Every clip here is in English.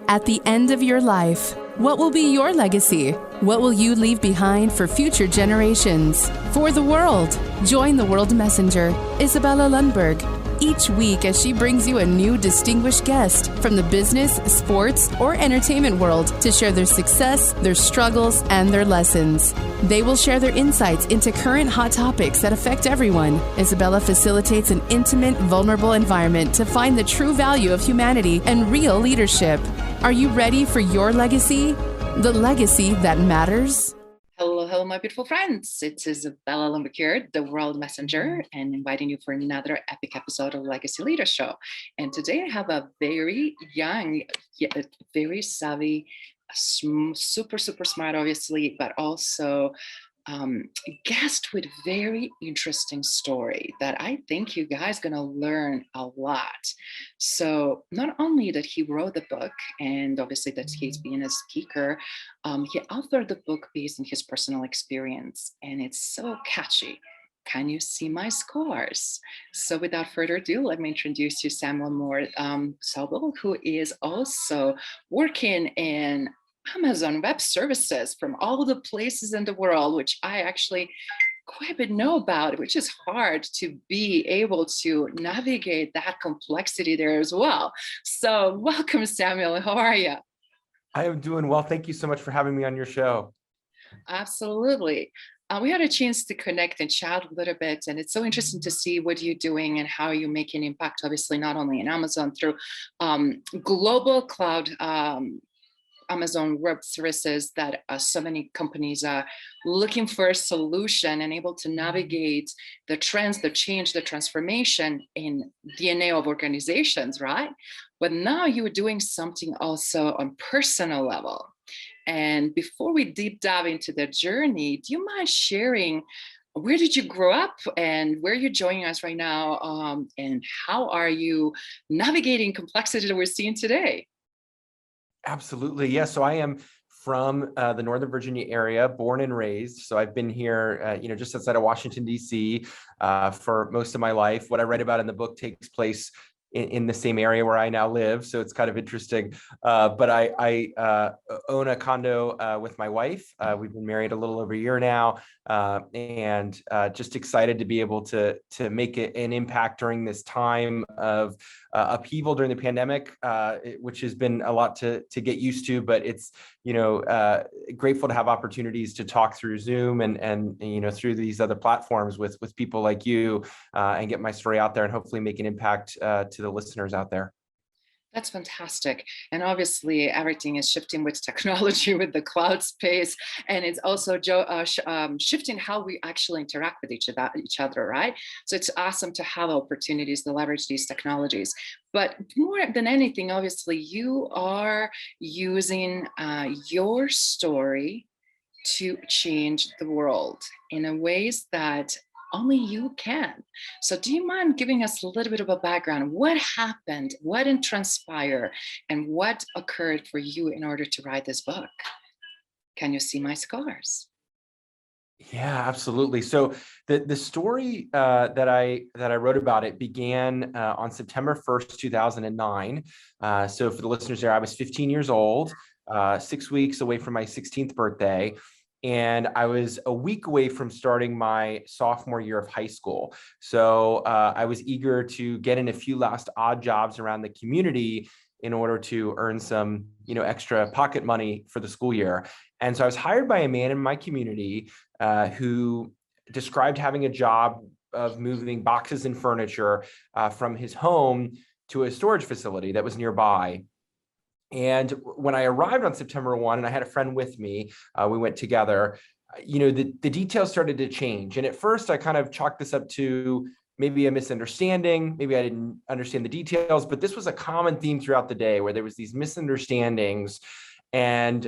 At the end of your life, what will be your legacy? What will you leave behind for future generations? For the world, join the World Messenger, Izabela Lundberg, each week as she brings you a new distinguished guest from the business, sports, or entertainment world to share their success, their struggles, and their lessons. They will share their insights into current hot topics that affect everyone. Izabela facilitates an intimate, vulnerable environment to find the true value of humanity and real leadership. Are you ready for your legacy? The legacy that matters? Hello, my beautiful friends. It's Izabela Lundberg here, the World Messenger, and inviting you for another epic episode of Legacy Leader Show. And today I have a very young, yet very savvy, super smart, obviously, but also guest with very interesting story that I think you guys gonna learn a lot. So not only that he wrote the book and obviously that he's been a speaker, he authored the book based on his personal experience, and it's so catchy. Can you see my scars? So without further ado, let me introduce you Samuel Moore-Sobel, who is also working in Amazon Web Services from all the places in the world, which I actually quite a bit know about, which is hard to be able to navigate that complexity there as well. So welcome, Samuel. How are you? I am doing well. Thank you so much for having me on your show. Absolutely. We had a chance to connect and chat a little bit, and it's so interesting to see what you're doing and how you make an impact, obviously, not only in Amazon through global cloud Amazon Web Services that so many companies are looking for a solution and able to navigate the trends, the change, the transformation in DNA of organizations, right? But now you're doing something also on personal level. And before we deep dive into the journey, do you mind sharing where did you grow up and where you're joining us right now? And how are you navigating complexity that we're seeing today? Absolutely. Yeah. So I am from the Northern Virginia area, born and raised. So I've been here, just outside of Washington, D.C. For most of my life. What I write about in the book takes place in the same area where I now live. So it's kind of interesting. But I own a condo with my wife. We've been married a little over a year now, and just excited to be able to make an impact during this time of upheaval during the pandemic, which has been a lot to get used to. But it's grateful to have opportunities to talk through Zoom and through these other platforms with people like you, and get my story out there and hopefully make an impact to the listeners out there. That's fantastic. And obviously everything is shifting with technology, with the cloud space. And it's also shifting how we actually interact with each other, right? So it's awesome to have opportunities to leverage these technologies. But more than anything, obviously, you are using your story to change the world in a ways that only you can. So do you mind giving us a little bit of a background? What happened? What didn't transpire? And what occurred for you in order to write this book? Can you see my scars? Yeah, absolutely. So the story that I wrote about, it began on September 1st, 2009. So for the listeners there, I was 15 years old, 6 weeks away from my 16th birthday. And I was a week away from starting my sophomore year of high school. So I was eager to get in a few last odd jobs around the community in order to earn some, extra pocket money for the school year. And so I was hired by a man in my community who described having a job of moving boxes and furniture from his home to a storage facility that was nearby. And when I arrived on September 1, and I had a friend with me, we went together, the details started to change. And at first I kind of chalked this up to maybe a misunderstanding. Maybe I didn't understand the details, but this was a common theme throughout the day where there was these misunderstandings. And,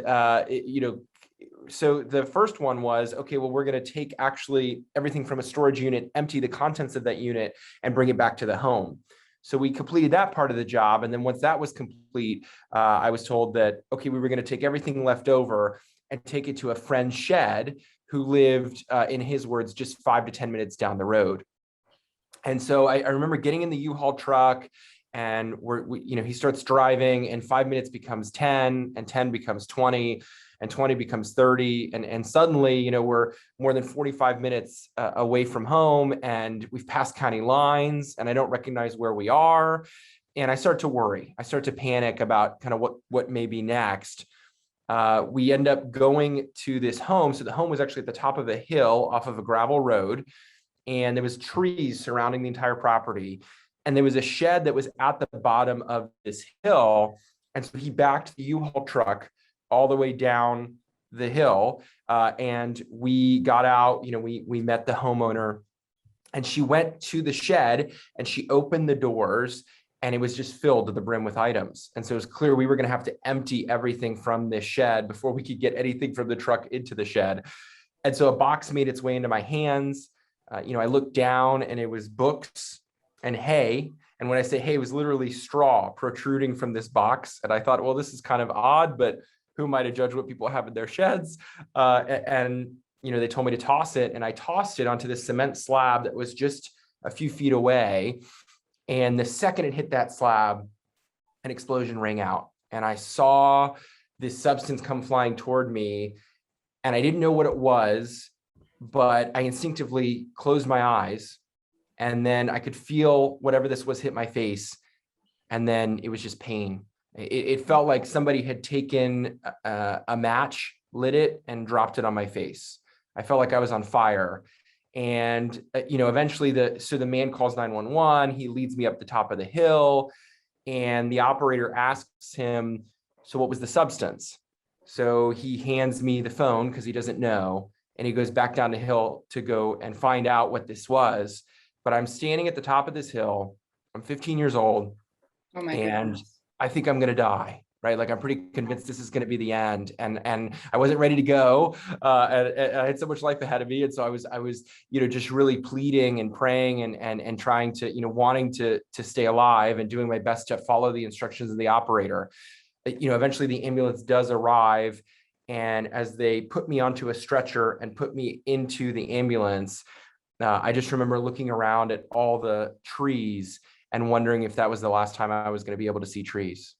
so the first one was, okay, well, we're going to take actually everything from a storage unit, empty the contents of that unit, and bring it back to the home. So we completed that part of the job. And then once that was complete, I was told that, okay, we were going to take everything left over and take it to a friend's shed who lived, in his words, just 5 to 10 minutes down the road. And so I remember getting in the U-Haul truck and he starts driving, and 5 minutes becomes 10, and 10 becomes 20, and 20 becomes 30. And suddenly, we're more than 45 minutes away from home, and we've passed county lines, and I don't recognize where we are. And I start to worry. I start to panic about kind of what may be next. We end up going to this home. So the home was actually at the top of a hill off of a gravel road, and there was trees surrounding the entire property. And there was a shed that was at the bottom of this hill. And so he backed the U-Haul truck all the way down the hill. And we got out, we met the homeowner, and she went to the shed and she opened the doors, and it was just filled to the brim with items. And so it was clear we were going to have to empty everything from this shed before we could get anything from the truck into the shed. And so a box made its way into my hands. I looked down, and it was books and hay. And when I say hay, it was literally straw protruding from this box. And I thought, well, this is kind of odd, but who am I to judge what people have in their sheds? They told me to toss it, and I tossed it onto this cement slab that was just a few feet away. And the second it hit that slab, an explosion rang out, and I saw this substance come flying toward me, and I didn't know what it was, but I instinctively closed my eyes, and then I could feel whatever this was hit my face, and then it was just pain. It felt like somebody had taken a match, lit it, and dropped it on my face. I felt like I was on fire. And, eventually the man calls 911. He leads me up the top of the hill, and the operator asks him, so what was the substance? So he hands me the phone because he doesn't know. And he goes back down the hill to go and find out what this was. But I'm standing at the top of this hill. I'm 15 years old. Oh my and goodness. I think I'm going to die. Right. Like, I'm pretty convinced this is going to be the end. And I wasn't ready to go. And I had so much life ahead of me. And so I was, just really pleading and praying and trying to, wanting to stay alive and doing my best to follow the instructions of the operator. Eventually the ambulance does arrive. And as they put me onto a stretcher and put me into the ambulance, I just remember looking around at all the trees and wondering if that was the last time I was going to be able to see trees.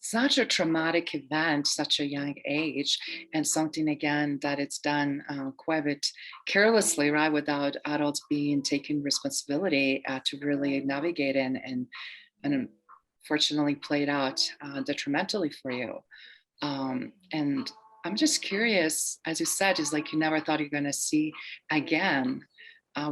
Such a traumatic event, such a young age, and something again that it's done quite a bit carelessly, right? Without adults taking responsibility to really navigate and unfortunately played out detrimentally for you. And I'm just curious, as you said, is like you never thought you're going to see again.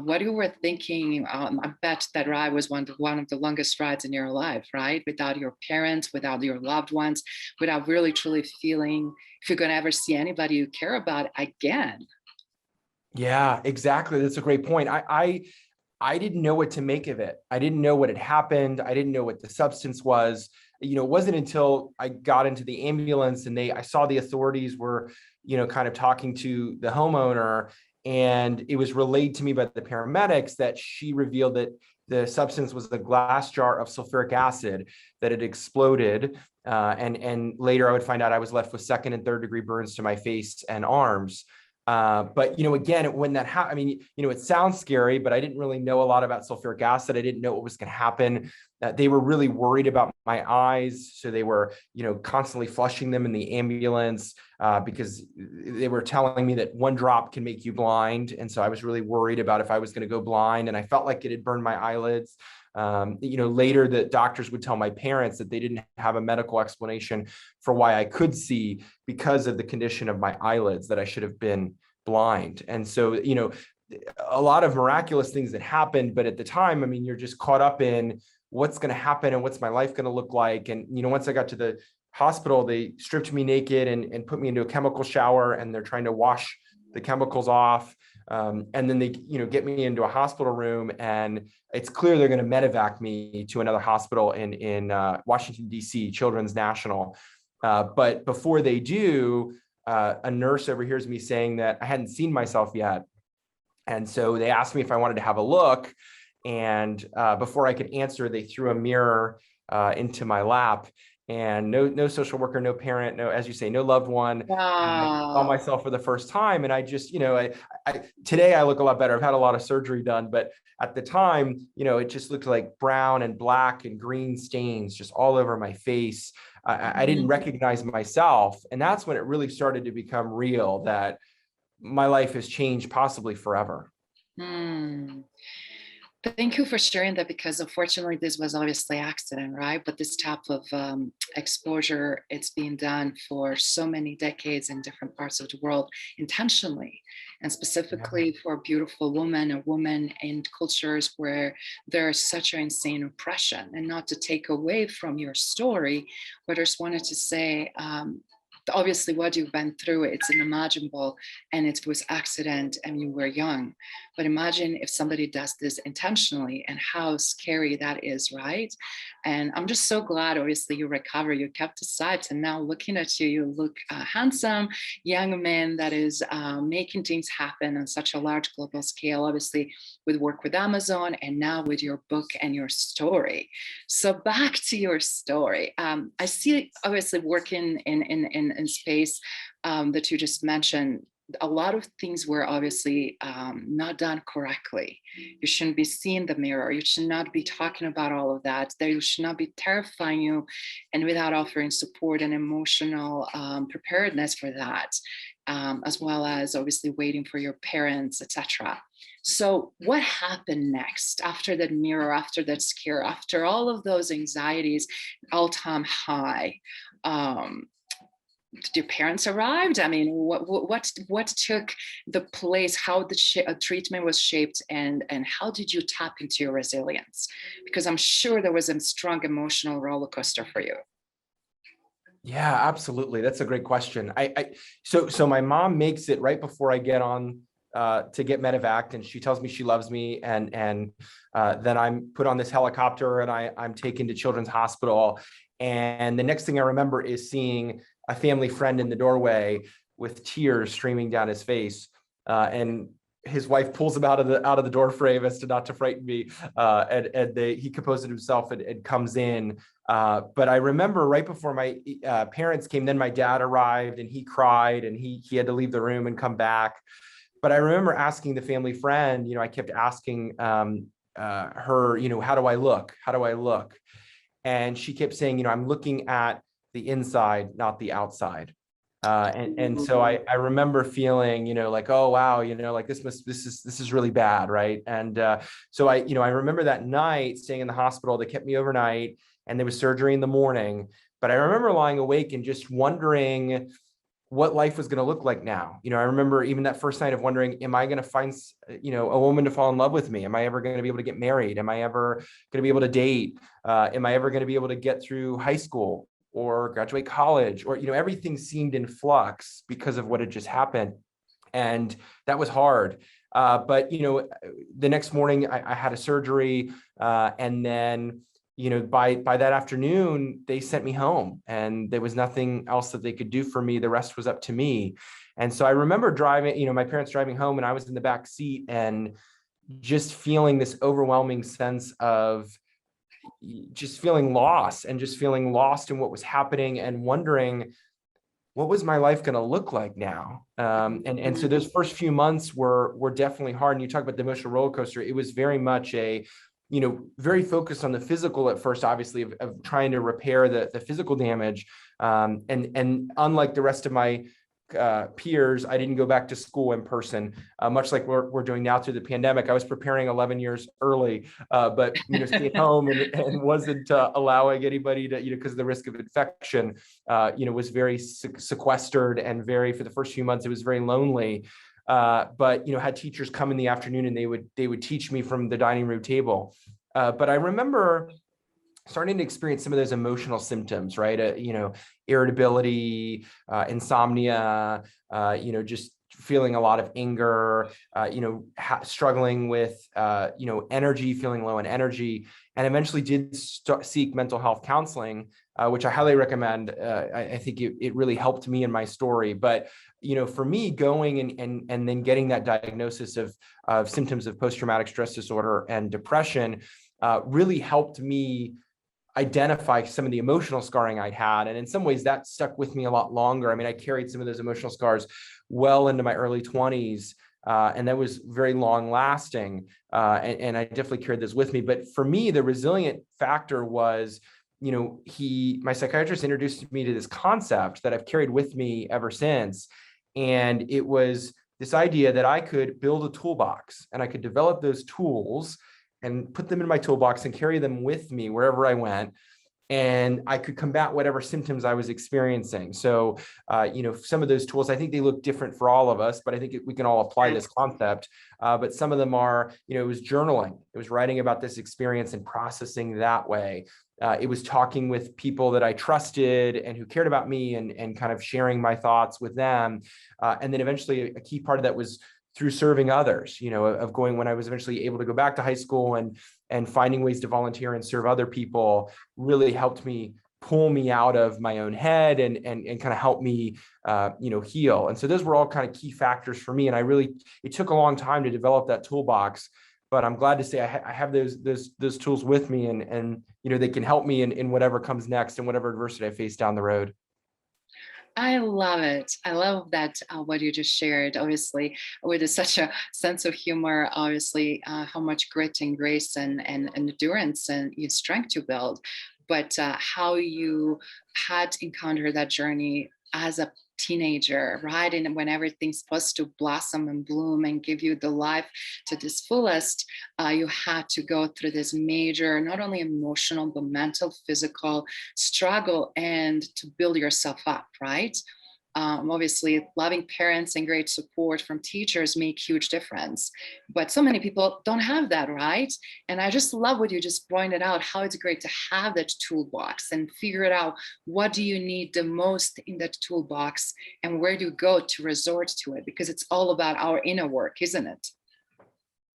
What you were thinking, I bet that ride was one of the longest rides in your life, right? Without your parents, without your loved ones, without really truly feeling if you're going to ever see anybody you care about again. Yeah, exactly. That's a great point. I didn't know what to make of it. I didn't know what had happened. I didn't know what the substance was. It wasn't until I got into the ambulance and I saw the authorities were, kind of talking to the homeowner. And it was relayed to me by the paramedics that she revealed that the substance was a glass jar of sulfuric acid that had exploded. And later I would find out I was left with second and third degree burns to my face and arms. But, again, when that happened, it sounds scary, but I didn't really know a lot about sulfuric acid. I didn't know what was going to happen. They were really worried about my eyes. So they were, constantly flushing them in the ambulance because they were telling me that one drop can make you blind. And so I was really worried about if I was going to go blind, and I felt like it had burned my eyelids. Later the doctors would tell my parents that they didn't have a medical explanation for why I could see because of the condition of my eyelids, that I should have been blind. And so, a lot of miraculous things that happened, but at the time, you're just caught up in what's going to happen and what's my life going to look like. And, once I got to the hospital, they stripped me naked and put me into a chemical shower, and they're trying to wash the chemicals off. And then they, get me into a hospital room, and it's clear they're going to medevac me to another hospital in Washington, D.C., Children's National. But before they do, a nurse overhears me saying that I hadn't seen myself yet. And so they asked me if I wanted to have a look. And before I could answer, they threw a mirror into my lap. and no social worker, no parent, no, as you say, no loved one. I saw Wow. myself for the first time, and I just, today I look a lot better. I've had a lot of surgery done, but at the time, it just looked like brown and black and green stains just all over my face. I didn't recognize myself, and that's when it really started to become real, that my life has changed possibly forever. Hmm. Thank you for sharing that, because unfortunately this was obviously accident, right? But this type of exposure, it's being done for so many decades in different parts of the world intentionally, and specifically for a beautiful woman, a woman in cultures where there's such an insane oppression. And not to take away from your story, but I just wanted to say, obviously what you've been through, it's unimaginable, and it was accident and you were young. But imagine if somebody does this intentionally, and how scary that is, right? And I'm just so glad, obviously, you recover, you kept the sight, and now looking at you, you look handsome, young man that is making things happen on such a large global scale, obviously with work with Amazon, and now with your book and your story. So back to your story. I see, obviously, working in space that you just mentioned, a lot of things were obviously not done correctly. You shouldn't be seeing the mirror. You should not be talking about all of that. They should not be terrifying you, and without offering support and emotional preparedness for that, as well as obviously waiting for your parents, etc. So what happened next after that mirror, after that scare, after all of those anxieties, all-time high? Did your parents arrived? I mean, what took the place? How the treatment was shaped, and how did you tap into your resilience? Because I'm sure there was a strong emotional roller coaster for you. Yeah, absolutely. That's a great question. So my mom makes it right before I get on to get medevac, and she tells me she loves me, and then I'm put on this helicopter, and I'm taken to Children's Hospital. And the next thing I remember is seeing a family friend in the doorway with tears streaming down his face, and his wife pulls him out of the door frame as to not to frighten me, and he composed himself and comes in. But I remember right before my parents came, then my dad arrived, and he cried, and he had to leave the room and come back. But I remember asking the family friend, I kept asking her, how do I look? How do I look? And she kept saying, I'm looking at the inside, not the outside. And so I remember feeling, like, oh, wow, like this is really bad. Right. And so I remember that night staying in the hospital. They kept me overnight, and there was surgery in the morning. But I remember lying awake and just wondering what life was going to look like now. I remember even that first night of wondering, am I going to find, a woman to fall in love with me? Am I ever going to be able to get married? Am I ever going to be able to date? Am I ever going to be able to get through high school or graduate college? Or, everything seemed in flux because of what had just happened. And that was hard. But, the next morning I had a surgery, and then by that afternoon, they sent me home, and there was nothing else that they could do for me. The rest was up to me. And so I remember driving, my parents driving home, and I was in the back seat, and just feeling this overwhelming sense of just feeling lost, and just feeling lost in what was happening, and wondering, what was my life going to look like now? And so those first few months were definitely hard. And you talk about the emotional roller coaster. It was very much very focused on the physical at first, obviously, of trying to repair the physical damage. And unlike the rest of my peers, I didn't go back to school in person, much like we're doing now through the pandemic. I was preparing 11 years early, but stayed home and wasn't allowing anybody to, because of the risk of infection, was very sequestered, and for the first few months, it was very lonely. But had teachers come in the afternoon, and they would teach me from the dining room table. But I remember starting to experience some of those emotional symptoms, right? Irritability, insomnia, just feeling a lot of anger, struggling with, energy, feeling low in energy, and eventually did seek mental health counseling, which I highly recommend. I think it really helped me in my story. But, for me, going and then getting that diagnosis of symptoms of post-traumatic stress disorder and depression really helped me identify some of the emotional scarring I'd had. And in some ways that stuck with me a lot longer. I mean, I carried some of those emotional scars well into my early 20s. And that was very long lasting. And I definitely carried this with me. But for me, the resilient factor was, my psychiatrist introduced me to this concept that I've carried with me ever since. And it was this idea that I could build a toolbox and I could develop those tools and put them in my toolbox and carry them with me wherever I went. And I could combat whatever symptoms I was experiencing. So, some of those tools, I think they look different for all of us, but I think we can all apply this concept. But some of them are, it was journaling. It was writing about this experience and processing that way. It was talking with people that I trusted and who cared about me and kind of sharing my thoughts with them. And then eventually a key part of that was through serving others, of going, when I was eventually able to go back to high school and finding ways to volunteer and serve other people, really helped me pull me out of my own head and kind of help me, heal. And so those were all kind of key factors for me. And it took a long time to develop that toolbox, but I'm glad to say I have those tools with me and they can help me in whatever comes next and whatever adversity I face down the road. I love it. I love that what you just shared, obviously, with such a sense of humor, obviously, how much grit and grace and endurance and strength you build, but how you had encountered that journey as a teenager, right? And when everything's supposed to blossom and bloom and give you the life to this fullest, you had to go through this major, not only emotional, but mental, physical struggle and to build yourself up, right? Obviously, loving parents and great support from teachers make huge difference. But so many people don't have that, right? And I just love what you just pointed out, how it's great to have that toolbox and figure it out. What do you need the most in that toolbox and where do you go to resort to it? Because it's all about our inner work, isn't it?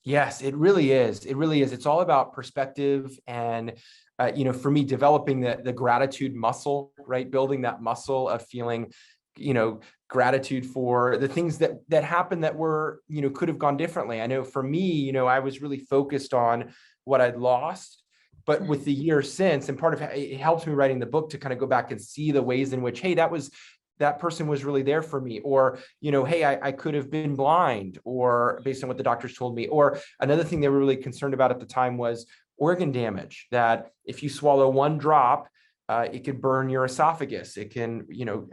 Yes, it really is. It really is. It's all about perspective and, for me, developing the gratitude muscle, right? Building that muscle of feeling gratitude for the things that happened that were, could have gone differently. I know for me, I was really focused on what I'd lost, but with the years since, and part of it helps me writing the book to kind of go back and see the ways in which, hey, that person was really there for me, or, hey, I could have been blind, or based on what the doctors told me. Or another thing they were really concerned about at the time was organ damage, that if you swallow one drop, it could burn your esophagus. It can,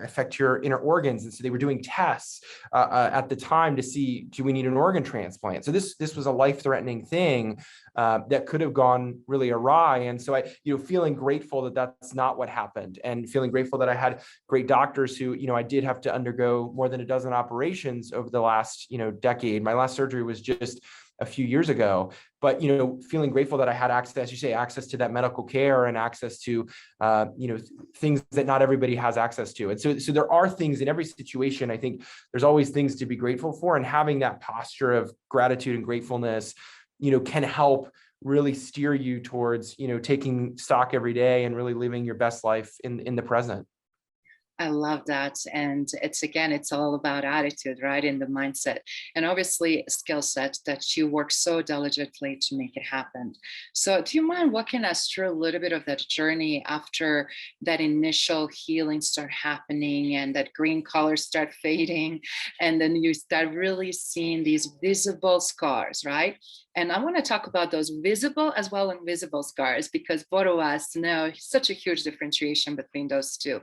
affect your inner organs. And so they were doing tests at the time to see, do we need an organ transplant? So this was a life-threatening thing that could have gone really awry. And so I, feeling grateful that that's not what happened, and feeling grateful that I had great doctors who, I did have to undergo more than a dozen operations over the last, decade. My last surgery was just a few years ago, but, feeling grateful that I had access, as you say, access to that medical care and access to, things that not everybody has access to. And so there are things in every situation. I think there's always things to be grateful for, and having that posture of gratitude and gratefulness, can help really steer you towards, taking stock every day and really living your best life in the present. I love that. And it's all about attitude, right? In the mindset. And obviously a skill set that you work so diligently to make it happen. So do you mind walking us through a little bit of that journey after that initial healing start happening and that green colors start fading, and then you start really seeing these visible scars, right? And I want to talk about those visible as well as invisible scars, because both of us know such a huge differentiation between those two.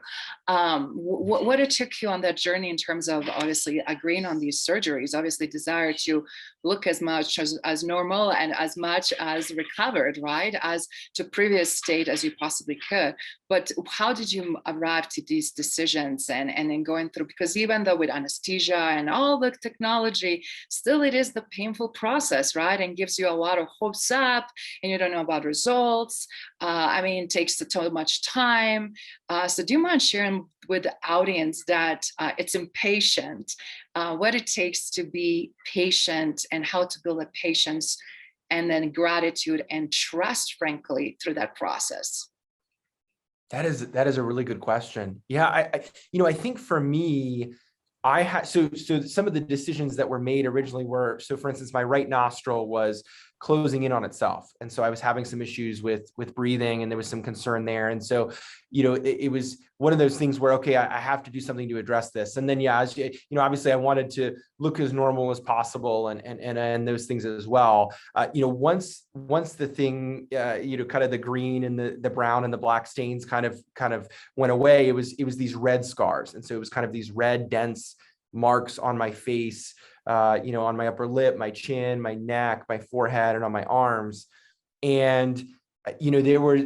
What it took you on that journey in terms of obviously agreeing on these surgeries, obviously desire to look as much as normal and as much as recovered, right? As to previous state as you possibly could. But how did you arrive to these decisions and then going through, because even though with anesthesia and all the technology, still it is the painful process, right? And gives you a lot of hopes up and you don't know about results. It takes so much time. So do you mind sharing with the audience that it's impatient, what it takes to be patient and how to build a patience and then gratitude and trust, frankly, through that process? That is a really good question. Yeah, I think for me, I had so some of the decisions that were made originally were, so for instance, my right nostril was closing in on itself. And so I was having some issues with breathing, and there was some concern there. And so, it was one of those things where, okay, I have to do something to address this. And then, yeah, as obviously I wanted to look as normal as possible and those things as well. Once the thing, kind of the green and the brown and the black stains kind of went away, it was these red scars. And so it was kind of these red, dense marks on my face, on my upper lip, my chin, my neck, my forehead, and on my arms. And, they were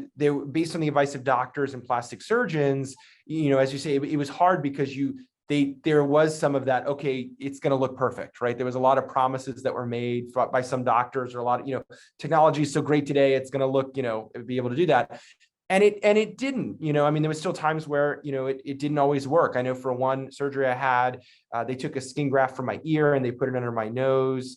based on the advice of doctors and plastic surgeons, as you say, it was hard because there was some of that, okay, it's going to look perfect, right? There was a lot of promises that were made by some doctors, or a lot of, technology is so great today, it's going to look, be able to do that. And it didn't, there was still times where, it didn't always work. I know for one surgery I had, they took a skin graft from my ear and they put it under my nose,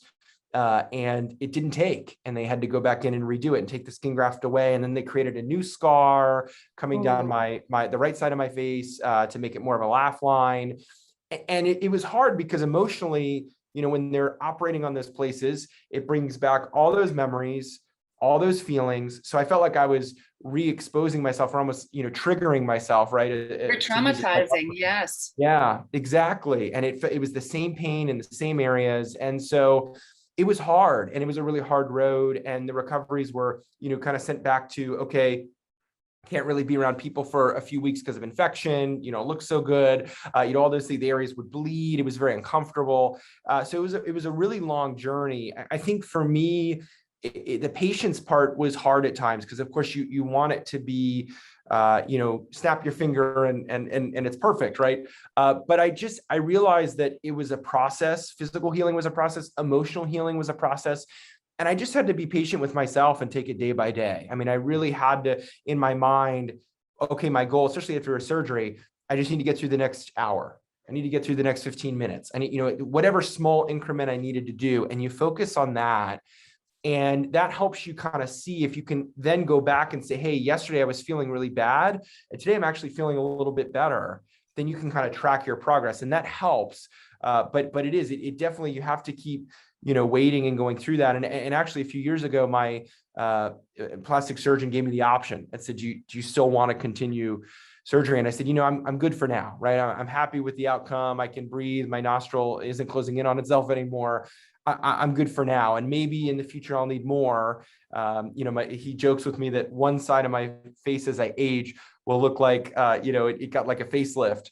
and it didn't take, and they had to go back in and redo it and take the skin graft away. And then they created a new scar coming down the right side of my face, to make it more of a laugh line. And it was hard because emotionally, when they're operating on those places, it brings back all those memories, all those feelings. So I felt like I was re-exposing myself, or almost, triggering myself, right? You're traumatizing. Yes. Yeah, exactly. And it was the same pain in the same areas. And so it was hard, and it was a really hard road. And the recoveries were, kind of sent back to, okay, can't really be around people for a few weeks because of infection, looks so good. All those things, the areas would bleed. It was very uncomfortable. So it was a really long journey. I think for me, the patience part was hard at times, because of course you want it to be, snap your finger and it's perfect, right? But I realized that it was a process. Physical healing was a process. Emotional healing was a process. And I just had to be patient with myself and take it day by day. I really had to, in my mind, okay, my goal, especially after a surgery, I just need to get through the next hour. I need to get through the next 15 minutes. I need, whatever small increment I needed to do. And you focus on that. And that helps you kind of see if you can then go back and say, hey, yesterday I was feeling really bad, and today I'm actually feeling a little bit better. Then you can kind of track your progress, and that helps. But it definitely, you have to keep, waiting and going through that. And actually a few years ago, my plastic surgeon gave me the option and said, do you still want to continue surgery? And I said, I'm good for now, right? I'm happy with the outcome. I can breathe. My nostril isn't closing in on itself anymore. I'm good for now. And maybe in the future, I'll need more. He jokes with me that one side of my face as I age will look like, it got like a facelift.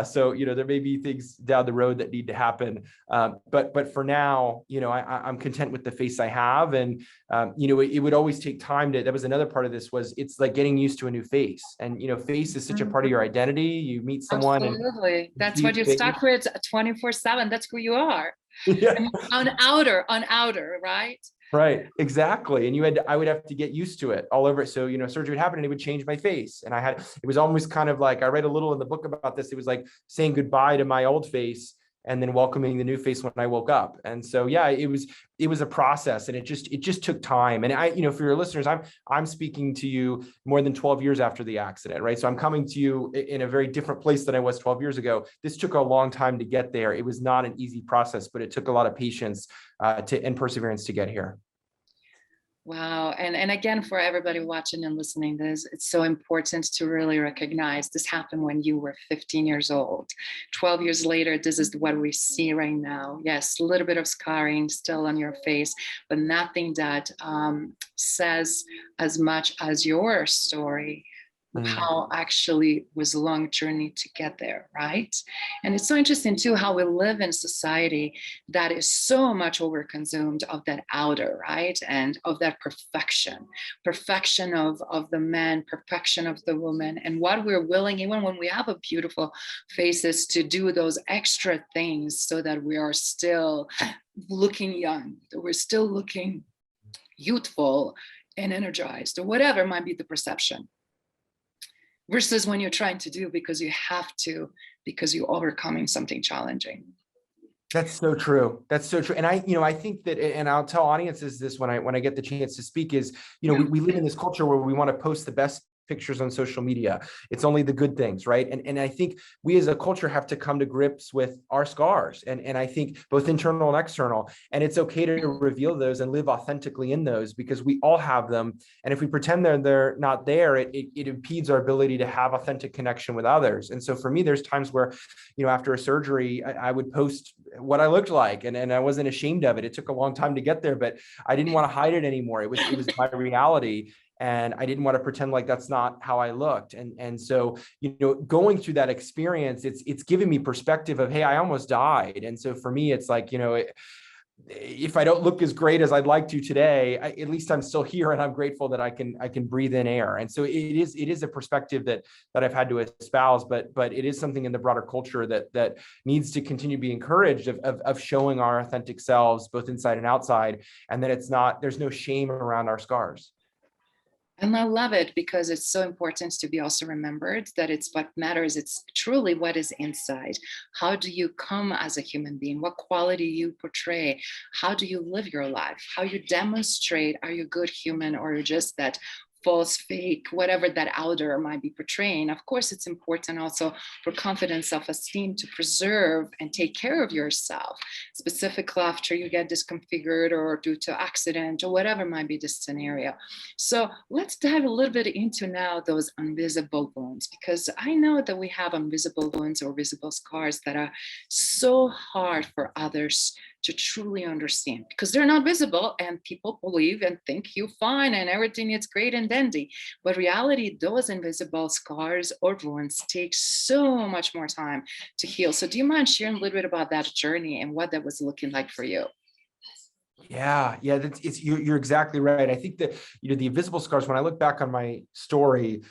So there may be things down the road that need to happen. But for now, I'm content with the face I have. And, it would always take time that was another part of this, was it's like getting used to a new face. And, face is such a part of your identity. You meet someone. Absolutely. That's what you're stuck with 24/7. That's who you are. Yeah. On outer, right? Right, exactly. And I would have to get used to it all over. So, surgery would happen and it would change my face. And it was almost kind of like, I read a little in the book about this. It was like saying goodbye to my old face and then welcoming the new face when I woke up. And so, yeah, it was a process, and it just took time. And for your listeners, I'm speaking to you more than 12 years after the accident, right? So I'm coming to you in a very different place than I was 12 years ago. This took a long time to get there. It was not an easy process, but it took a lot of patience and perseverance to get here. Wow. And again, for everybody watching and listening, it's so important to really recognize this happened when you were 15 years old. 12 years later, this is what we see right now. Yes, a little bit of scarring still on your face, but nothing that says as much as your story, how actually was a long journey to get there, right? And it's so interesting too, how we live in society that is so much overconsumed of that outer, right? And of that perfection of the man, perfection of the woman, and what we're willing, even when we have a beautiful faces, to do those extra things so that we are still looking young, that we're still looking youthful and energized, or whatever might be the perception. Versus when you're trying to do because you have to, because you're overcoming something challenging. That's so true. That's so true. And I think that, and I'll tell audiences this when I get the chance to speak, is, we live in this culture where we want to post the best pictures on social media. It's only the good things, right? And I think we as a culture have to come to grips with our scars, and I think both internal and external, and it's okay to reveal those and live authentically in those, because we all have them. And if we pretend they're not there, it impedes our ability to have authentic connection with others. And so for me, there's times where, after a surgery, I would post what I looked like, and I wasn't ashamed of it. It took a long time to get there, but I didn't want to hide it anymore. It was my reality. And I didn't want to pretend like that's not how I looked. And so, going through that experience, it's given me perspective of, hey, I almost died. And so for me, it's like, if I don't look as great as I'd like to today, at least I'm still here, and I'm grateful that I can breathe in air. And so it is a perspective that I've had to espouse, but it is something in the broader culture that needs to continue to be encouraged of showing our authentic selves, both inside and outside, and that there's no shame around our scars. And I love it because it's so important to be also remembered that it's what matters. It's truly what is inside. How do you come as a human being? What quality you portray? How do you live your life? How you demonstrate, are you a good human, or you're just that false, fake, whatever that outer might be portraying. Of course, it's important also for confidence, self-esteem to preserve and take care of yourself, specifically after you get disconfigured or due to accident or whatever might be the scenario. So let's dive a little bit into now those invisible wounds, because I know that we have invisible wounds or visible scars that are so hard for others to truly understand, because they're not visible and people believe and think you fine and everything is great and dandy. But reality, those invisible scars or wounds take so much more time to heal. So do you mind sharing a little bit about that journey and what that was looking like for you? Yeah, you're exactly right. I think that, the invisible scars, when I look back on my story,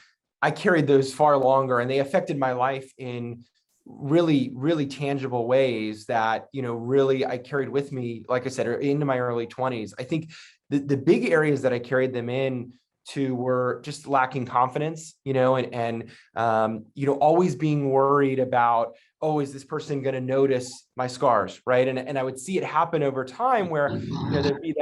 I carried those far longer, and they affected my life in really, really tangible ways that, really I carried with me, like I said, into my early 20s. I think the big areas that I carried them in to were just lacking confidence, and always being worried about, oh, is this person going to notice my scars, right? And I would see it happen over time where, there'd be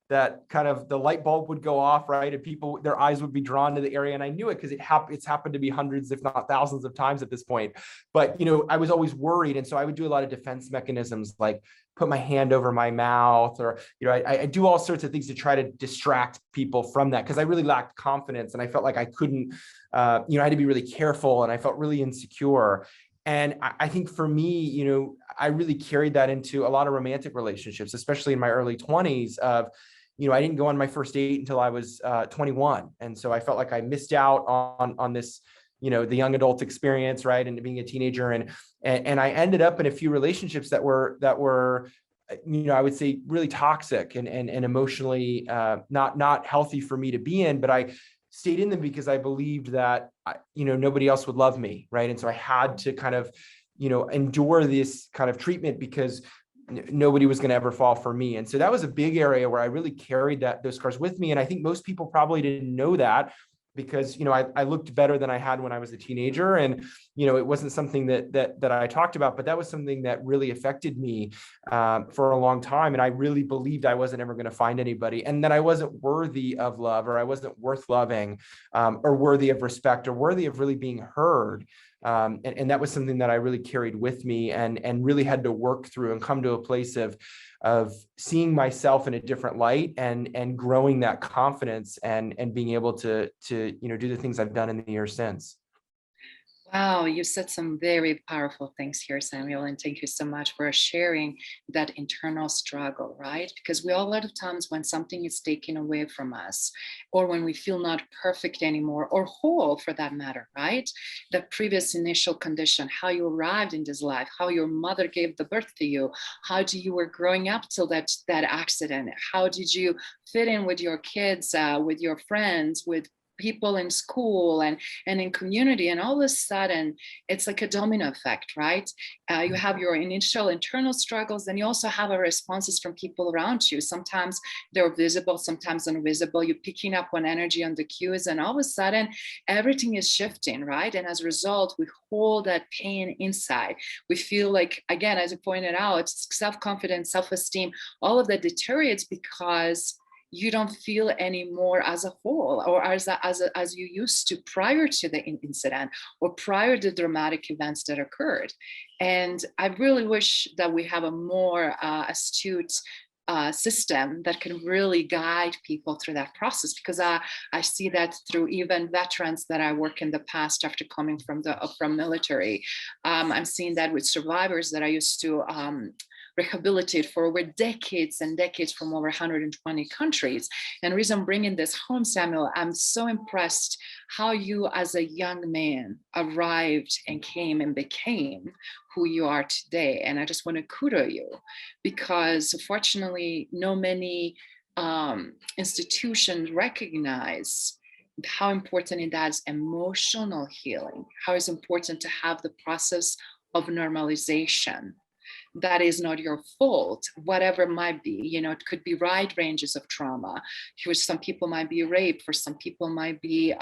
that kind of the light bulb would go off, right? And people, their eyes would be drawn to the area. And I knew it because it's happened to be hundreds, if not thousands of times at this point. But, I was always worried. And so I would do a lot of defense mechanisms, like put my hand over my mouth, or, I do all sorts of things to try to distract people from that, because I really lacked confidence. And I felt like I couldn't, I had to be really careful, and I felt really insecure. And I think for me, I really carried that into a lot of romantic relationships, especially in my early 20s of, I didn't go on my first date until I was 21. And so I felt like I missed out on this, the young adult experience, right? And being a teenager. And I ended up in a few relationships that were, I would say really toxic and emotionally not healthy for me to be in, but I stayed in them because I believed that, nobody else would love me, right? And so I had to kind of, endure this kind of treatment because nobody was going to ever fall for me. And so that was a big area where I really carried those scars with me. And I think most people probably didn't know that because, I looked better than I had when I was a teenager. And, it wasn't something that I talked about, but that was something that really affected me for a long time. And I really believed I wasn't ever going to find anybody, and that I wasn't worthy of love, or I wasn't worth loving, or worthy of respect, or worthy of really being heard. And that was something that I really carried with me and really had to work through and come to a place of seeing myself in a different light and growing that confidence and being able to do the things I've done in the years since. Wow, you said some very powerful things here, Samuel, and thank you so much for sharing that internal struggle, right? Because we all, a lot of times when something is taken away from us, or when we feel not perfect anymore, or whole for that matter, right? The previous initial condition, how you arrived in this life, how your mother gave the birth to you, how you were growing up till that accident, how did you fit in with your kids, with your friends, with people in school and in community, and all of a sudden it's like a domino effect, right? You have your initial internal struggles, then you also have responses from people around you. Sometimes they're visible, sometimes invisible. You're picking up on energy, on the cues, and all of a sudden everything is shifting, right? And as a result, we hold that pain inside. We feel like, again, as you pointed out, self-confidence, self-esteem, all of that deteriorates because you don't feel anymore as a whole, or as you used to prior to the incident, or prior to dramatic events that occurred. And I really wish that we have a more astute system that can really guide people through that process, because I see that through even veterans that I work in the past after coming from military. I'm seeing that with survivors that I used to rehabilitate for over decades and decades from over 120 countries. And the reason I'm bringing this home, Samuel, I'm so impressed how you as a young man arrived and came and became who you are today. And I just want to kudo you, because fortunately, no many institutions recognize how important it is emotional healing, how it's important to have the process of normalization. That is not your fault, whatever it might be. You know, it could be wide ranges of trauma. For some people might be rape. For some people might be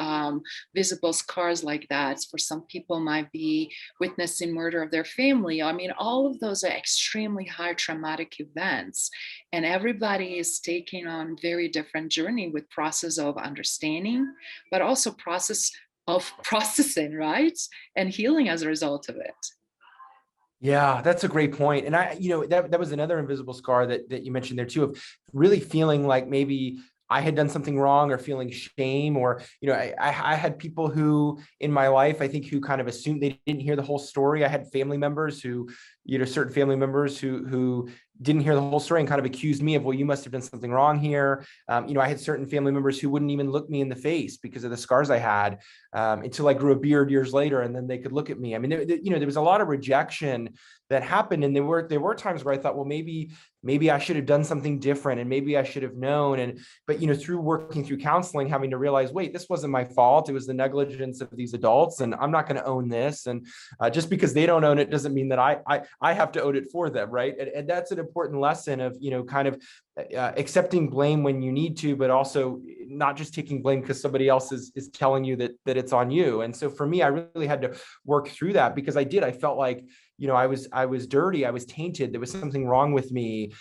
visible scars like that. For some people might be witnessing murder of their family. I mean, all of those are extremely high traumatic events. And everybody is taking on very different journey with process of understanding, but also process of processing, right? And healing as a result of it. Yeah, that's a great point. And that was another invisible scar that you mentioned there too, of really feeling like maybe I had done something wrong, or feeling shame, or, I had people who in my life, I think, who kind of assumed they didn't hear the whole story. I had family members who, certain family members who didn't hear the whole story and kind of accused me of, well, you must have done something wrong here. I had certain family members who wouldn't even look me in the face because of the scars I had, until I grew a beard years later, and then they could look at me. I mean, there was a lot of rejection that happened, and there were times where I thought, well, maybe I should have done something different, and maybe I should have known. But through working through counseling, having to realize, wait, this wasn't my fault. It was the negligence of these adults, and I'm not going to own this. And just because they don't own it doesn't mean that I have to own it for them, right? And that's an important lesson of kind of accepting blame when you need to, but also not just taking blame because somebody else is telling you that it's on you. And so for me, I really had to work through that, because I felt like, I was dirty, I was tainted, there was something wrong with me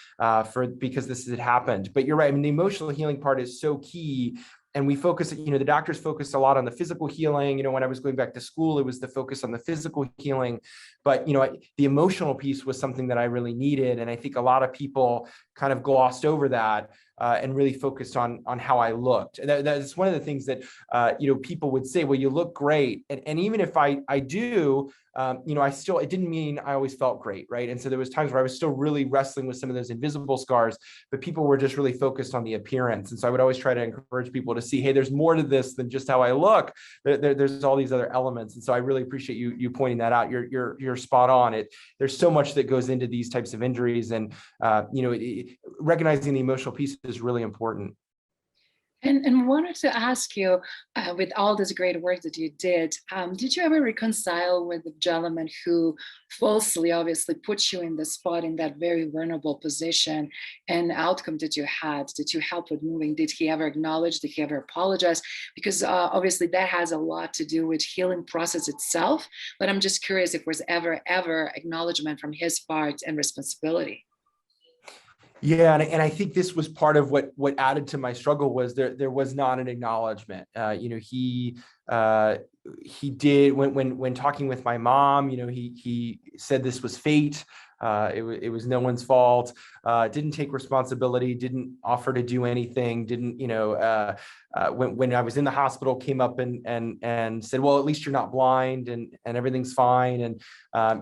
because this had happened. But you're right. I mean, the emotional healing part is so key. And we focus, the doctors focused a lot on the physical healing. When I was going back to school, it was the focus on the physical healing. But, the emotional piece was something that I really needed. And I think a lot of people kind of glossed over that and really focused on how I looked. And that's one of the things that, people would say, well, you look great. And even if I do, it didn't mean I always felt great, right? And so there was times where I was still really wrestling with some of those invisible scars, but people were just really focused on the appearance. And so I would always try to encourage people to see, hey, there's more to this than just how I look. There's all these other elements. And so I really appreciate you pointing that out. You're spot on. There's so much that goes into these types of injuries, and recognizing the emotional piece is really important. And wanted to ask you, with all this great work that you did you ever reconcile with the gentleman who falsely, obviously, put you in the spot in that very vulnerable position? And outcome that you had? Did you help with moving? Did he ever acknowledge? Did he ever apologize? Because obviously that has a lot to do with healing process itself. But I'm just curious if there's ever acknowledgement from his part and responsibility. Yeah, and I think this was part of what added to my struggle was there was not an acknowledgement. He did when talking with my mom. He said this was fate. It was no one's fault. Didn't take responsibility. Didn't offer to do anything. Didn't when I was in the hospital, came up and said, well, at least you're not blind and everything's fine. And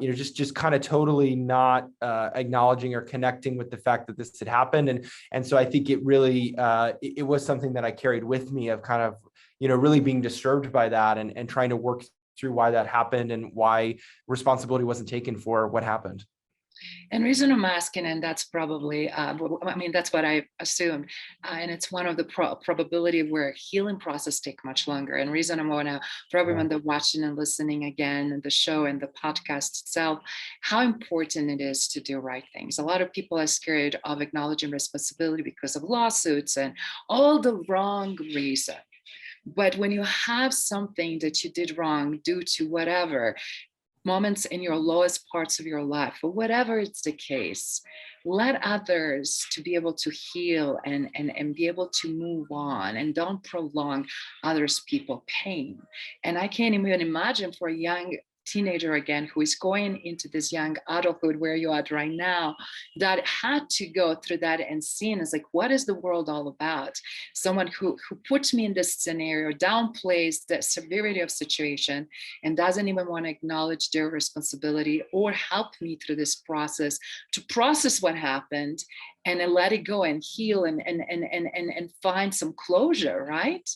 just kind of totally not acknowledging or connecting with the fact that this had happened. And so I think it really it was something that I carried with me, of kind of really being disturbed by that and trying to work through why that happened and why responsibility wasn't taken for what happened. And reason I'm asking, and that's probably, that's what I assumed, and it's one of the probability where healing process take much longer. And reason I'm going to, for everyone that watching and listening again, the show and the podcast itself, how important it is to do right things. A lot of people are scared of acknowledging responsibility because of lawsuits and all the wrong reason. But when you have something that you did wrong due to whatever, moments in your lowest parts of your life, or whatever it's the case, let others to be able to heal and be able to move on, and don't prolong others people pain. And I can't even imagine for a young teenager again who is going into this young adulthood where you're at right now, that had to go through that and seeing is like, what is the world all about? Someone who puts me in this scenario, downplays the severity of situation, and doesn't even want to acknowledge their responsibility or help me through this process to process what happened and then let it go and heal and find some closure, right?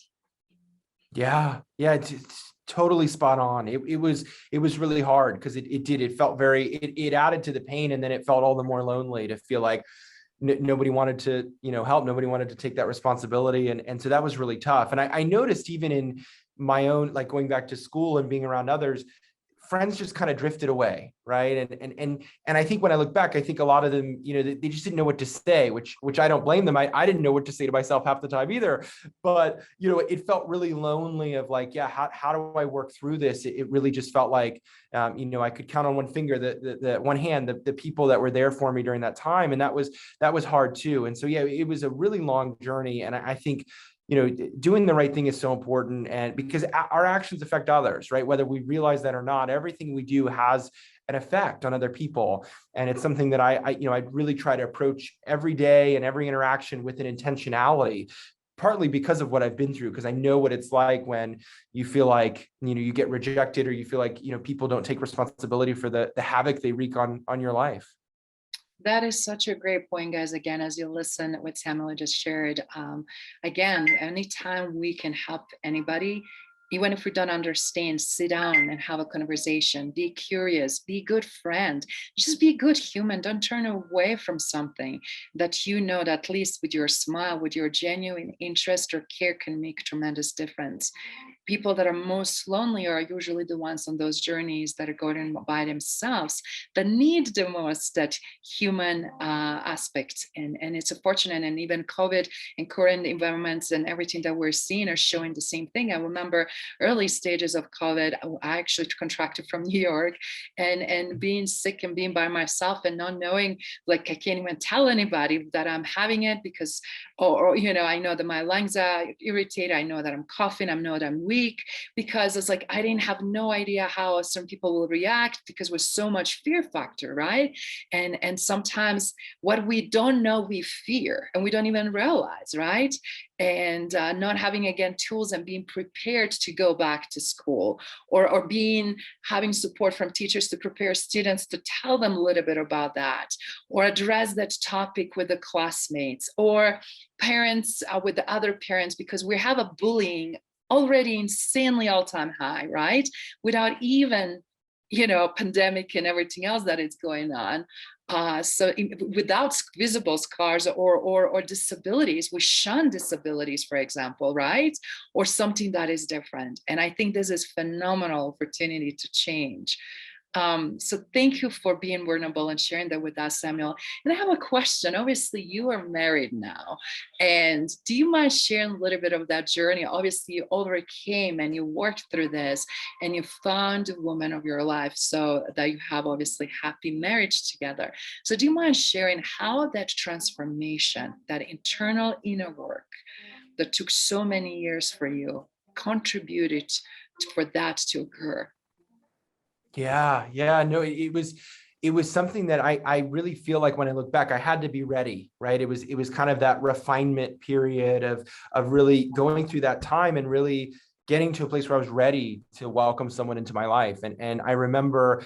Yeah, yeah, it's totally spot on. It was really hard because it felt very, it added to the pain, and then it felt all the more lonely to feel like nobody wanted to, help. Nobody wanted to take that responsibility. And so that was really tough. And I noticed even in my own, like going back to school and being around others, friends just kind of drifted away, right? And I think when I look back, I think a lot of them, they just didn't know what to say, which I don't blame them. I didn't know what to say to myself half the time either. But it felt really lonely of like, yeah, how do I work through this? It really just felt like, I could count on one finger, the one hand, the people that were there for me during that time, and that was hard too. And so yeah, it was a really long journey, and I think doing the right thing is so important, and because our actions affect others, right? Whether we realize that or not, everything we do has an effect on other people. And it's something that I really try to approach every day and every interaction with an intentionality, partly because of what I've been through, because I know what it's like when you feel like, you get rejected, or you feel like, people don't take responsibility for the havoc they wreak on your life. That is such a great point, guys. Again, as you listen what Samuel just shared, again, anytime we can help anybody, even if we don't understand, sit down and have a conversation, be curious, be a good friend, just be a good human. Don't turn away from something that that at least with your smile, with your genuine interest or care can make a tremendous difference. People that are most lonely are usually the ones on those journeys that are going by themselves, that need the most that human aspect. And it's unfortunate, and even COVID and current environments and everything that we're seeing are showing the same thing. I remember early stages of COVID, I actually contracted from New York, and being sick and being by myself and not knowing, like I can't even tell anybody that I'm having it because, or I know that my lungs are irritated. I know that I'm coughing. I know that I'm weak, because it's like I didn't have no idea how some people will react, because with so much fear factor, right? And sometimes what we don't know, we fear, and we don't even realize, right? And not having again tools and being prepared to go back to school, or having support from teachers to prepare students to tell them a little bit about that, or address that topic with the classmates, or parents with the other parents, because we have a bullying already insanely all-time high, right? Without even pandemic and everything else that is going on. Without visible scars or disabilities, we shun disabilities, for example, right? Or something that is different. And I think this is phenomenal opportunity to change. So thank you for being vulnerable and sharing that with us, Samuel. And I have a question. Obviously, you are married now. And do you mind sharing a little bit of that journey? Obviously, you overcame and you worked through this, and you found the woman of your life, so that you have obviously happy marriage together. So do you mind sharing how that transformation, that internal inner work that took so many years for you, contributed for that to occur? Yeah, no, it was something that I really feel like when I look back, I had to be ready, right? It was kind of that refinement period of really going through that time and really getting to a place where I was ready to welcome someone into my life. And I remember,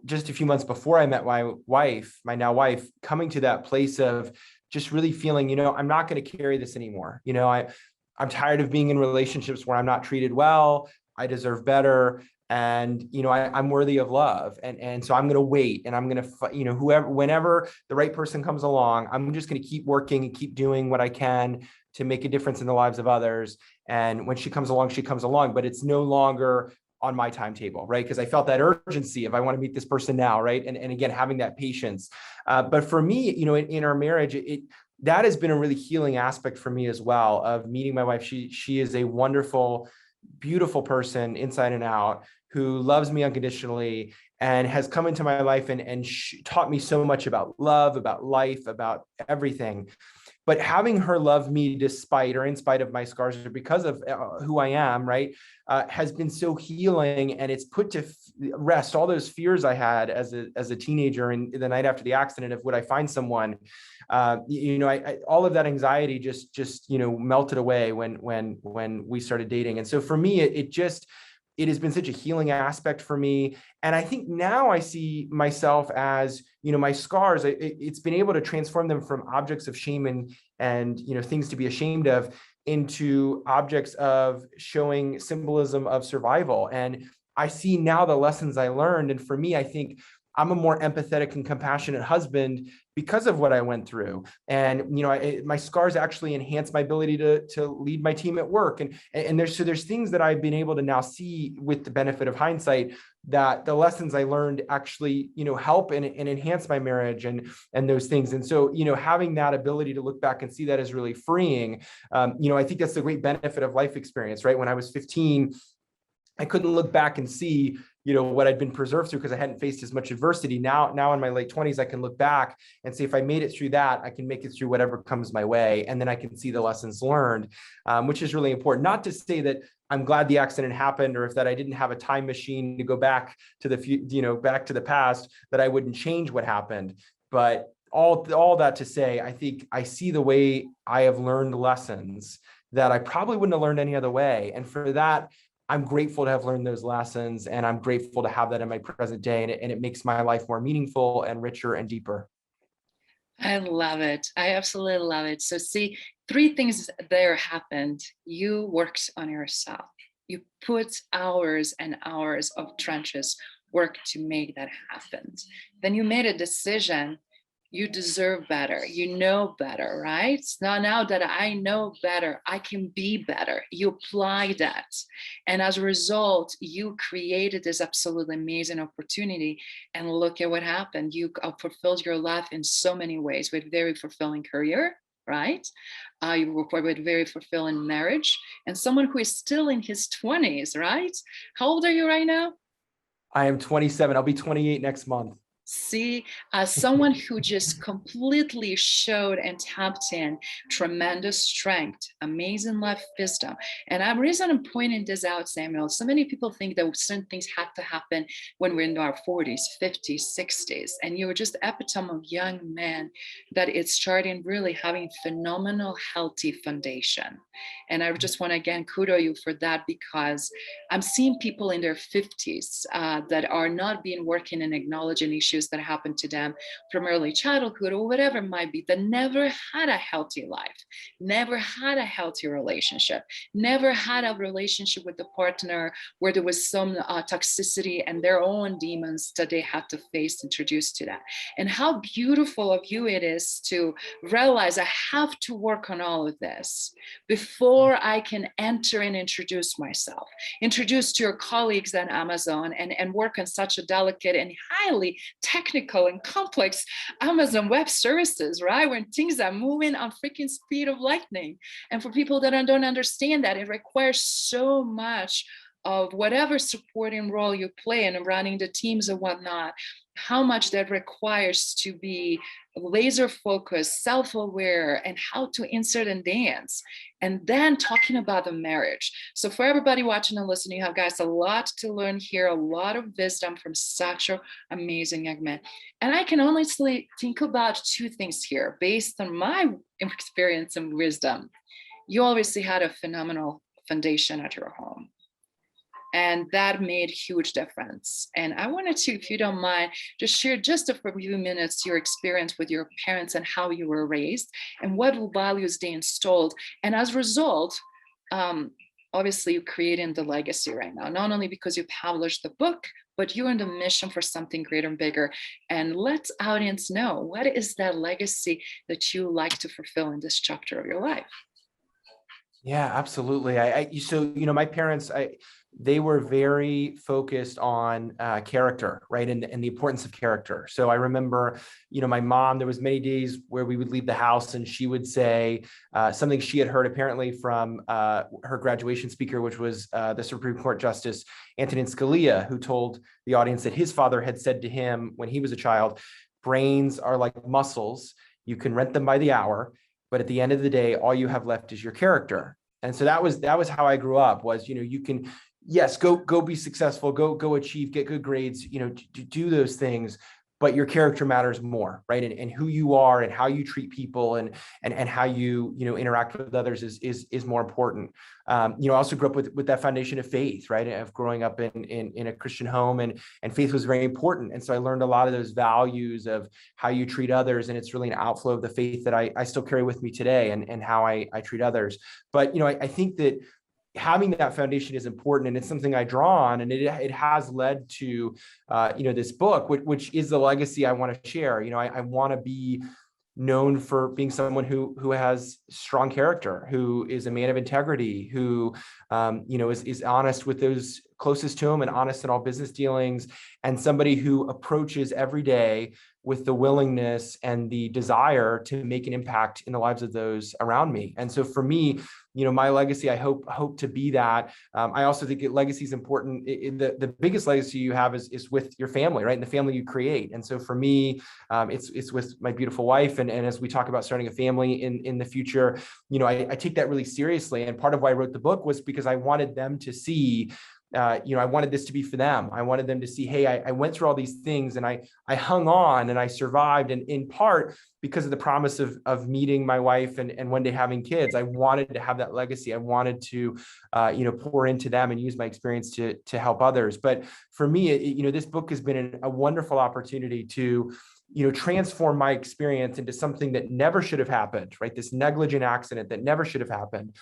just a few months before I met my wife, my now wife, coming to that place of just really feeling, I'm not going to carry this anymore. I'm tired of being in relationships where I'm not treated well. I deserve better. And, I'm worthy of love. And so I'm going to wait, and I'm going to, whenever the right person comes along, I'm just going to keep working and keep doing what I can to make a difference in the lives of others. And when she comes along, but it's no longer on my timetable, right? Because I felt that urgency if I want to meet this person now, right? And again, having that patience. But for me, in our marriage, that has been a really healing aspect for me as well, of meeting my wife. She is a wonderful, beautiful person inside and out, who loves me unconditionally and has come into my life and taught me so much about love, about life, about everything. But having her love me despite or in spite of my scars or because of who I am, right, has been so healing, and it's put to rest all those fears I had as a teenager and the night after the accident of would I find someone. All of that anxiety just melted away when we started dating. And so for me, it has been such a healing aspect for me. And I think now I see myself as, my scars, it's been able to transform them from objects of shame and things to be ashamed of into objects of showing symbolism of survival. And I see now the lessons I learned. And for me, I think I'm a more empathetic and compassionate husband because of what I went through. And, my scars actually enhance my ability to lead my team at work. And there's things that I've been able to now see with the benefit of hindsight, that the lessons I learned actually, help and enhance my marriage and those things. And so, having that ability to look back and see that is really freeing. I think that's the great benefit of life experience, right? When I was 15, I couldn't look back and see, what I'd been preserved through because I hadn't faced as much adversity. Now in my late 20s, I can look back and see if I made it through that, I can make it through whatever comes my way. And then I can see the lessons learned, which is really important. Not to say that I'm glad the accident happened, or if that I didn't have a time machine to go back to back to the past, that I wouldn't change what happened. But all that to say, I think I see the way I have learned lessons that I probably wouldn't have learned any other way. And for that, I'm grateful to have learned those lessons, and I'm grateful to have that in my present day. And it makes my life more meaningful and richer and deeper. I love it. I absolutely love it. So see, 3 things there happened. You worked on yourself. You put hours and hours of trenches work to make that happen. Then you made a decision. You deserve better. You know better, right? Now that I know better, I can be better. You apply that. And as a result, you created this absolutely amazing opportunity. And look at what happened. You fulfilled your life in so many ways, with very fulfilling career, right? You were with very fulfilling marriage, and someone who is still in his 20s, right? How old are you right now? I am 27. I'll be 28 next month. See, someone who just completely showed and tapped in tremendous strength, amazing life wisdom. And the reason I'm pointing this out, Samuel, so many people think that certain things have to happen when we're in our 40s, 50s, 60s. And you were just the epitome of young man that it's starting really having phenomenal, healthy foundation. And I just want to again kudo you for that, because I'm seeing people in their 50s that are not being working and acknowledging issues that happened to them from early childhood or whatever it might be, that never had a healthy life, never had a healthy relationship, never had a relationship with the partner where there was some toxicity and their own demons that they had to face introduced to that. And how beautiful of you it is to realize I have to work on all of this before I can enter and introduce myself, introduce to your colleagues at Amazon, and work on such a delicate and highly technical and complex Amazon Web Services, right? When things are moving on freaking speed of lightning. And for people that don't understand that, it requires so much of whatever supporting role you play in running the teams and whatnot, how much that requires to be laser focused, self-aware, and how to insert and dance. And then talking about the marriage. So for everybody watching and listening, you have guys a lot to learn here, a lot of wisdom from such an amazing young man. And I can honestly think about 2 things here based on my experience and wisdom. You obviously had a phenomenal foundation at your home. And that made huge difference. And I wanted to, if you don't mind, just share just for a few minutes your experience with your parents and how you were raised and what values they installed. And as a result, obviously you're creating the legacy right now, not only because you published the book, but you're in the mission for something greater and bigger. And let audience know, what is that legacy that you like to fulfill in this chapter of your life? Yeah, absolutely. So, my parents, they were very focused on character, right? And the importance of character. So I remember, my mom, there was many days where we would leave the house and she would say something she had heard apparently from her graduation speaker, which was the Supreme Court Justice Antonin Scalia, who told the audience that his father had said to him when he was a child, brains are like muscles. You can rent them by the hour, but at the end of the day, all you have left is your character. And so that was how I grew up, was, you can, yes, go be successful, go achieve, get good grades, do those things, but your character matters more, right? And who you are and how you treat people and how you interact with others is more important. I also grew up with that foundation of faith, right? Of growing up in a Christian home, and faith was very important. And so I learned a lot of those values of how you treat others, and it's really an outflow of the faith that I still carry with me today, and how I treat others. But I think that having that foundation is important, and it's something I draw on, and it has led to this book, which is the legacy I want to share. I want to be known for being someone who has strong character, who is a man of integrity, who is honest with those closest to him and honest in all business dealings, and somebody who approaches every day with the willingness and the desire to make an impact in the lives of those around me. And so for me, my legacy, I hope to be that. I also think legacy is important. The biggest legacy you have is with your family, right? And the family you create. And so for me, it's with my beautiful wife. And as we talk about starting a family in the future, I take that really seriously. And part of why I wrote the book was because I wanted them to see, I wanted this to be for them. I wanted them to see, hey, I went through all these things and I hung on and I survived. And in part because of the promise of meeting my wife and one day having kids, I wanted to have that legacy. I wanted to, pour into them and use my experience to help others. But for me, this book has been a wonderful opportunity to transform my experience into something that never should have happened, right? This negligent accident that never should have happened,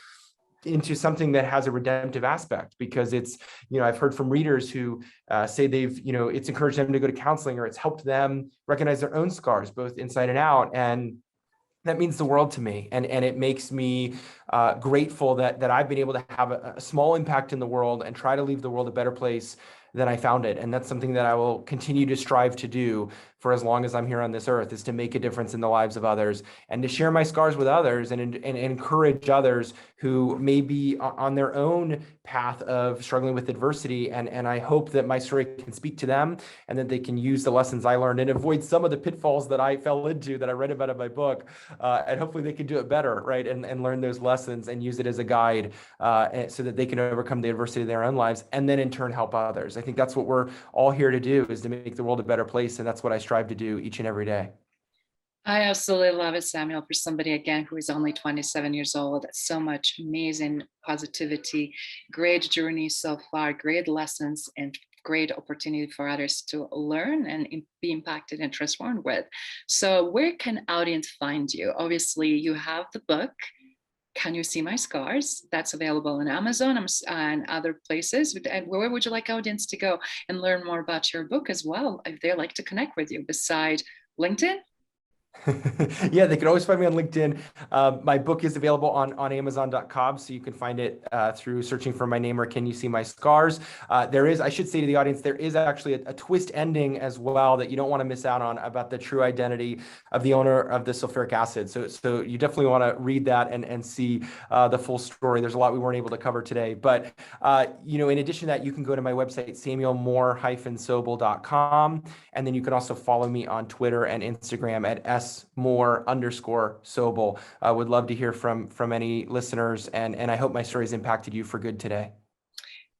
into something that has a redemptive aspect, because it's, I've heard from readers who say it's encouraged them to go to counseling, or it's helped them recognize their own scars, both inside and out. And that means the world to me. And it makes me grateful that I've been able to have a small impact in the world and try to leave the world a better place than I found it. And that's something that I will continue to strive to do for as long as I'm here on this earth, is to make a difference in the lives of others and to share my scars with others and encourage others who may be on their own path of struggling with adversity. And I hope that my story can speak to them and that they can use the lessons I learned and avoid some of the pitfalls that I fell into, that I read about in my book. And hopefully they can do it better, right? And learn those lessons and use it as a guide so that they can overcome the adversity of their own lives and then in turn help others. I think that's what we're all here to do, is to make the world a better place. And that's what I strive to do each and every day. I absolutely love it, Samuel, for somebody, again, who is only 27 years old. So much amazing positivity, great journey so far, great lessons, and great opportunity for others to learn and be impacted and transformed with. So where can audience find you? Obviously, you have the book, Can You See My Scars? That's available on Amazon and other places. And where would you like audience to go and learn more about your book as well, if they like to connect with you, beside LinkedIn? Yeah, they can always find me on LinkedIn. My book is available on Amazon.com, so you can find it through searching for my name or Can You See My Scars. I should say to the audience, there is actually a twist ending as well that you don't want to miss out on, about the true identity of the owner of the sulfuric acid. So you definitely want to read that and see the full story. There's a lot we weren't able to cover today. But, in addition to that, you can go to my website, samuelmoore-sobel.com. And then you can also follow me on Twitter and Instagram at @S_Moore_Sobel. I would love to hear from any listeners, and I hope my story has impacted you for good today.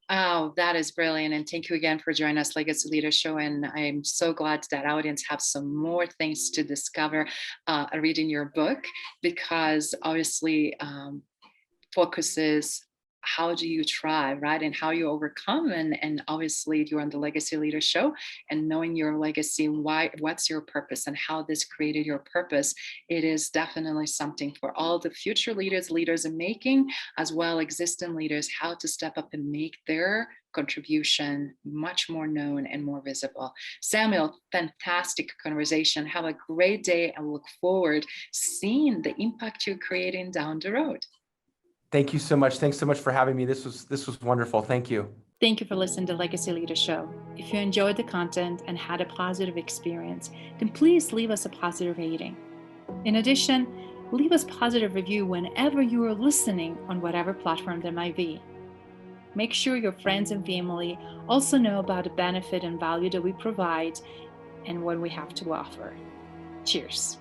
Oh, that is brilliant. And thank you again for joining us, Legacy Leaders Show. And I'm so glad that audience have some more things to discover reading your book, because obviously focuses how do you thrive, right? And how you overcome. And obviously you're on the Legacy Leaders Show, and knowing your legacy, what's your purpose and how this created your purpose. It is definitely something for all the future leaders in making, as well existing leaders, how to step up and make their contribution much more known and more visible. Samuel, fantastic conversation. Have a great day, and look forward seeing the impact you're creating down the road. Thank you so much. Thanks so much for having me. This was wonderful. Thank you. Thank you for listening to Legacy Leader Show. If you enjoyed the content and had a positive experience, then please leave us a positive rating. In addition, leave us a positive review whenever you are listening on whatever platform there might be. Make sure your friends and family also know about the benefit and value that we provide and what we have to offer. Cheers.